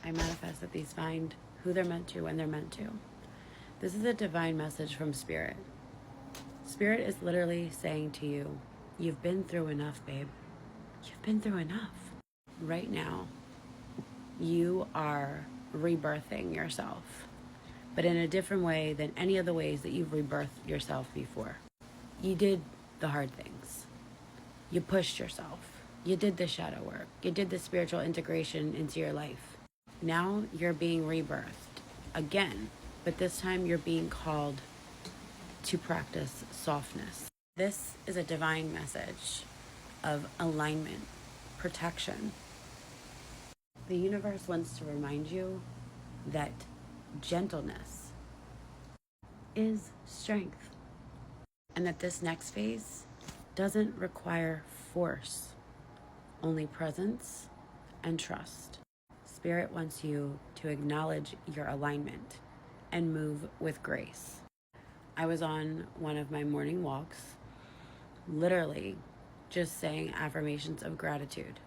I manifest that these find who they're meant to when they're meant to. This is a divine message from Spirit. Spirit is literally saying to you, you've been through enough, babe. You've been through enough. Right now, you are rebirthing yourself, but in a different way than any of the ways that you've rebirthed yourself before. You did the hard things. You pushed yourself. You did the shadow work. You did the spiritual integration into your life. Now you're being rebirthed again, but this time you're being called to practice softness. This is a divine message of alignment, protection. The universe wants to remind you that gentleness is strength, and that this next phase doesn't require force, only presence and trust. Spirit wants you to acknowledge your alignment and move with grace. I was on one of my morning walks, literally just saying affirmations of gratitude.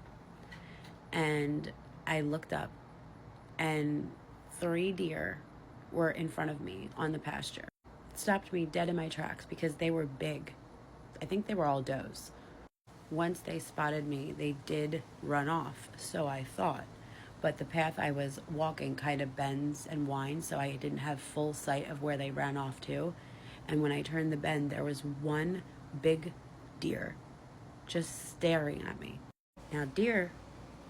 And I looked up and 3 deer were in front of me on the pasture. It stopped me dead in my tracks because they were big. I think they were all does. Once they spotted me, they did run off, so I thought. But the path I was walking kind of bends and winds, so I didn't have full sight of where they ran off to. And when I turned the bend, there was one big deer just staring at me. Now, deer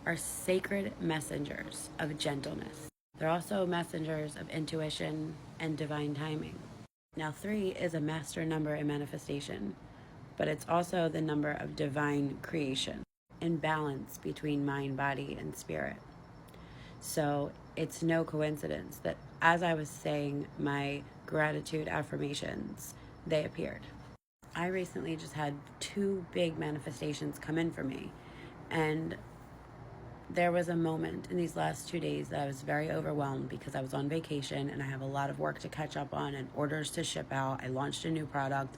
are sacred messengers of gentleness. They're also messengers of intuition and divine timing. Now, 3 is a master number in manifestation, but it's also the number of divine creation and balance between mind, body, and spirit. So it's no coincidence that as I was saying my gratitude affirmations, they appeared. I recently just had 2 big manifestations come in for me, and there was a moment in these last 2 days that I was very overwhelmed because I was on vacation and I have a lot of work to catch up on and orders to ship out. I launched a new product.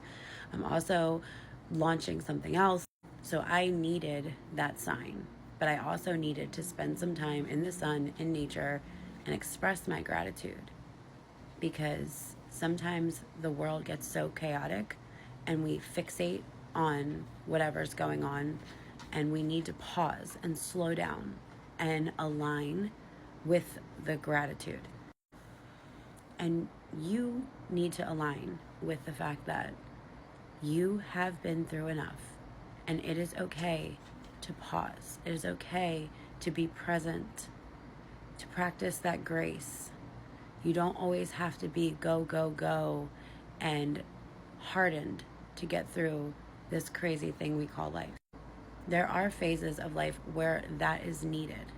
I'm also launching something else. So I needed that sign, but I also needed to spend some time in the sun, in nature, and express my gratitude, because sometimes the world gets so chaotic and we fixate on whatever's going on, and we need to pause and slow down and align with the gratitude. And you need to align with the fact that you have been through enough, and it is okay to pause. It is okay to be present, to practice that grace. You don't always have to be go, go, go and hardened to get through this crazy thing we call life. There are phases of life where that is needed.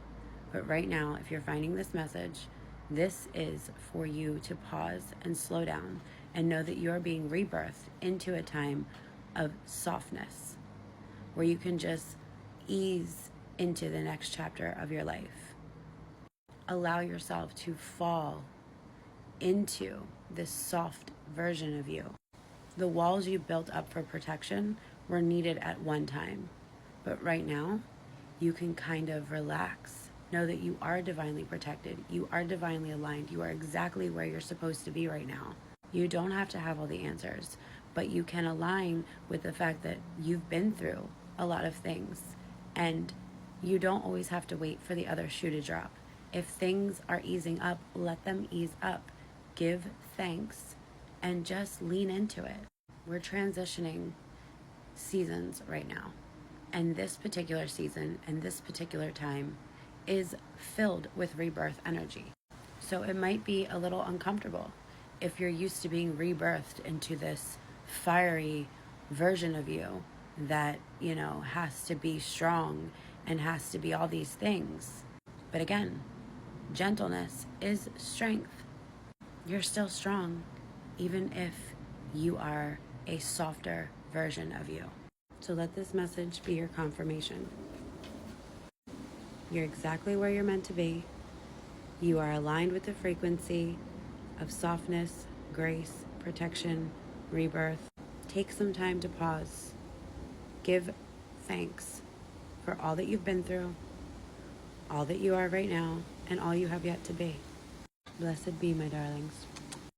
But right now, if you're finding this message, this is for you to pause and slow down and know that you're being rebirthed into a time of softness where you can just ease into the next chapter of your life. Allow yourself to fall into this soft version of you. The walls you built up for protection were needed at one time, but right now you can kind of relax. Know that you are divinely protected. You are divinely aligned. You are exactly where you're supposed to be right now. You don't have to have all the answers, but you can align with the fact that you've been through a lot of things, and you don't always have to wait for the other shoe to drop. If things are easing up, let them ease up. Give thanks and just lean into it. We're transitioning seasons right now, and this particular season and this particular time is filled with rebirth energy. So it might be a little uncomfortable if you're used to being rebirthed into this fiery version of you that, has to be strong and has to be all these things. But again, gentleness is strength. You're still strong, even if you are a softer version of you. So let this message be your confirmation. You're exactly where you're meant to be. You are aligned with the frequency of softness, grace, protection, rebirth. Take some time to pause. Give thanks for all that you've been through, all that you are right now, and all you have yet to be. Blessed be, my darlings.